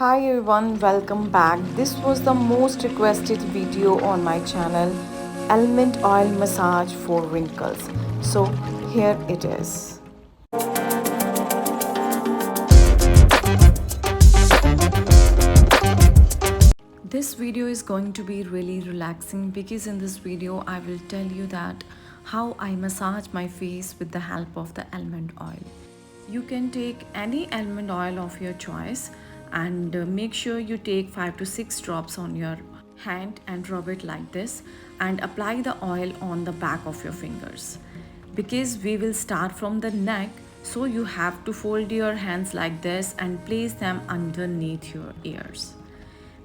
Hi everyone, welcome back. This was the most requested video on my channel, Almond Oil Massage for Wrinkles. So here it is. This video is going to be really relaxing because in this video I will tell you that how I massage my face with the help of the almond oil. You can take any almond oil of your choice and make sure you take 5 to 6 drops on your hand and rub it like this and apply the oil on the back of your fingers. Because we will start from the neck, so you have to fold your hands like this and place them underneath your ears.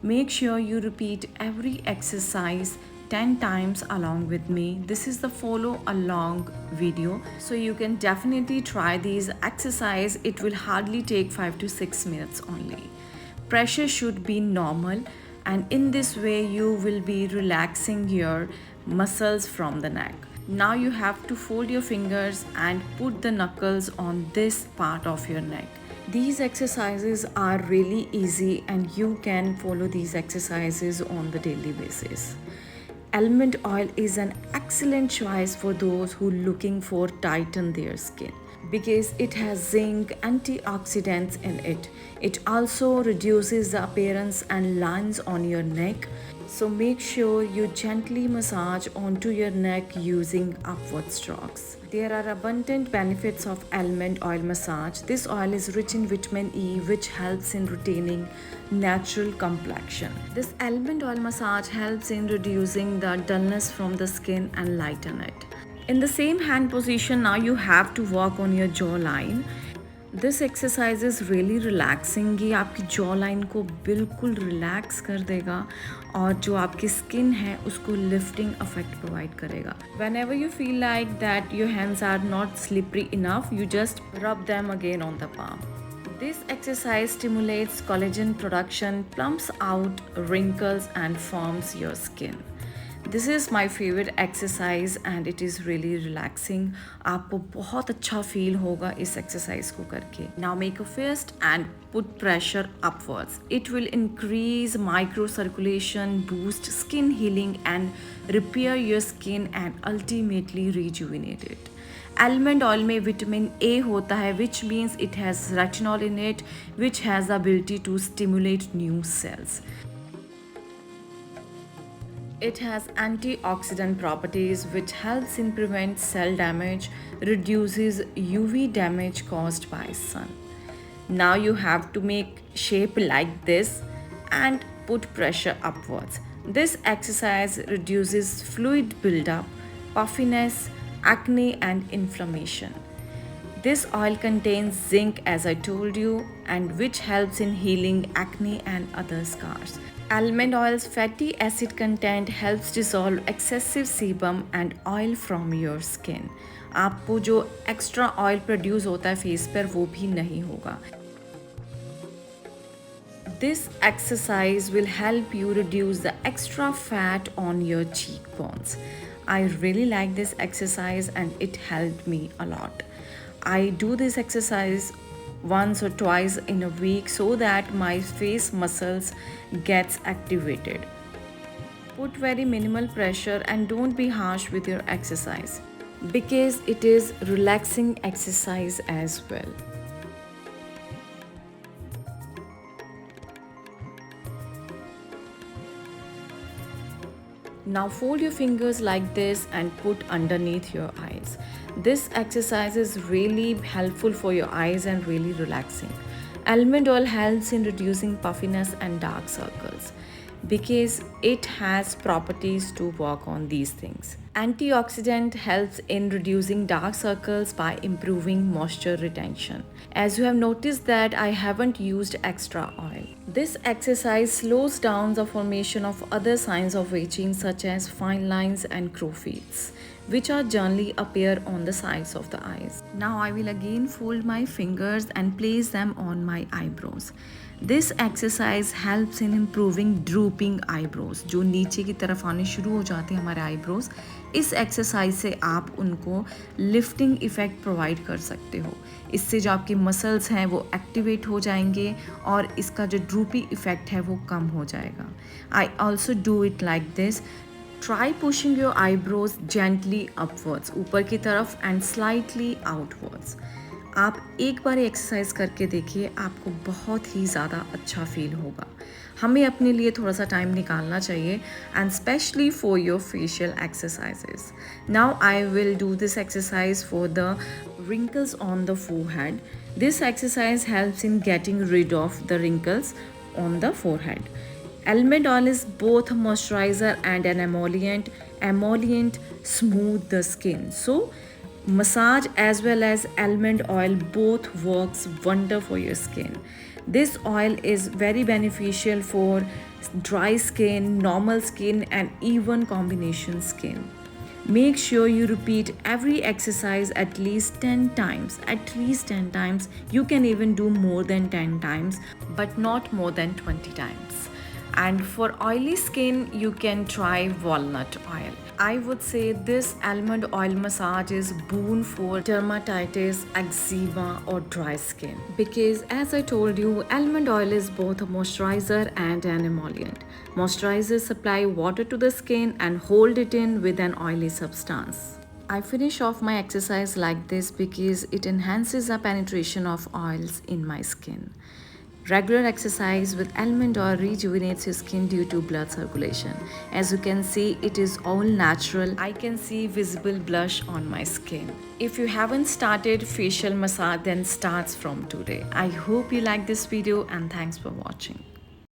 Make sure you repeat every exercise 10 times along with me. This is the follow along video, so you can definitely try these exercise. It will hardly take 5 to 6 minutes only. Pressure should be normal, and in this way you will be relaxing your muscles from the neck. Now you have to fold your fingers and put the knuckles on this part of your neck. These exercises are really easy and you can follow these exercises on the daily basis. Almond oil is an excellent choice for those who are looking for tighten their skin because it has zinc antioxidants in it. It also reduces the appearance and lines on your neck. So make sure you gently massage onto your neck using upward strokes. There are abundant benefits of almond oil massage. This oil is rich in vitamin E, which helps in retaining natural complexion. This almond oil massage helps in reducing the dullness from the skin and lighten it. In the same hand position, now you have to work on your jawline. This exercise is really relaxing. ये आपकी jaw line को बिल्कुल relax कर देगा और जो आपकी skin है उसको लिफ्टिंग इफेक्ट प्रोवाइड करेगा. Whenever you feel like that your hands are not slippery enough, you just rub them again on the palm. This exercise stimulates collagen production, plumps out wrinkles and firms your skin. This is my favorite exercise and it is really relaxing. आपको बहुत अच्छा feel होगा इस exercise को करके. Now make a fist and put pressure upwards. It will increase microcirculation, boost skin healing and repair your skin and ultimately rejuvenate it. Almond oil में vitamin A होता है, which means it has retinol in it, which has the ability to stimulate new cells. It has antioxidant properties which helps in prevent cell damage, reduces UV damage caused by sun. Now you have to make shape like this and put pressure upwards. This exercise reduces fluid buildup, puffiness, acne and inflammation. This oil contains zinc as I told you and which helps in healing acne and other scars. Almond oil's fatty acid content helps dissolve excessive sebum and oil from your skin. आपको जो extra oil produce होता है face पर वो भी नहीं होगा. This exercise will help you reduce the extra fat on your cheekbones. I really like this exercise and it helped me a lot. I do this exercise once or twice in a week so that my face muscles gets activated. Put very minimal pressure and don't be harsh with your exercise because it is relaxing exercise as well. Now fold your fingers like this and put underneath your eyes. This exercise is really helpful for your eyes and really relaxing. Almond oil helps in reducing puffiness and dark circles because it has properties to work on these things. Antioxidant helps in reducing dark circles by improving moisture retention. As you have noticed that I haven't used extra oil. This exercise slows down the formation of other signs of aging such as fine lines and crow feet, which are generally appear on the sides of the eyes. Now I will again fold my fingers and place them on my eyebrows. This exercise helps in improving drooping eyebrows. जो नीचे की तरफ आने शुरू हो जाते हैं हमारे eyebrows, इस exercise से आप उनको lifting effect provide कर सकते हो. इससे जो आपके मसल्स हैं वो एक्टिवेट हो जाएंगे और इसका जो ड्रूपी इफ़ेक्ट है वो कम हो जाएगा. I also do it like this. Try pushing your eyebrows gently upwards, ऊपर की तरफ, एंड स्लाइटली आउटवर्ड्स. आप एक बार एक्सरसाइज करके देखिए, आपको बहुत ही ज़्यादा अच्छा फील होगा. हमें अपने लिए थोड़ा सा टाइम निकालना चाहिए, and specially for your facial exercises. Now I will do this exercise for the wrinkles on the forehead. This exercise helps in getting rid of the wrinkles on the forehead. Almond oil is both a moisturizer and an emollient. Emollient smooth the skin. So massage as well as almond oil both works wonder for your skin. This oil is very beneficial for dry skin, normal skin, and even combination skin. Make sure you repeat every exercise at least 10 times. At least 10 times. You can even do more than 10 times, but not more than 20 times. And for oily skin, you can try walnut oil. I would say this almond oil massage is boon for dermatitis, eczema, or dry skin. Because as I told you, almond oil is both a moisturizer and an emollient. Moisturizers supply water to the skin and hold it in with an oily substance. I finish off my exercise like this because it enhances the penetration of oils in my skin. Regular exercise with almond oil rejuvenates your skin due to blood circulation. As you can see, it is all natural. I can see visible blush on my skin. If you haven't started facial massage, then starts from today. I hope you like this video and thanks for watching.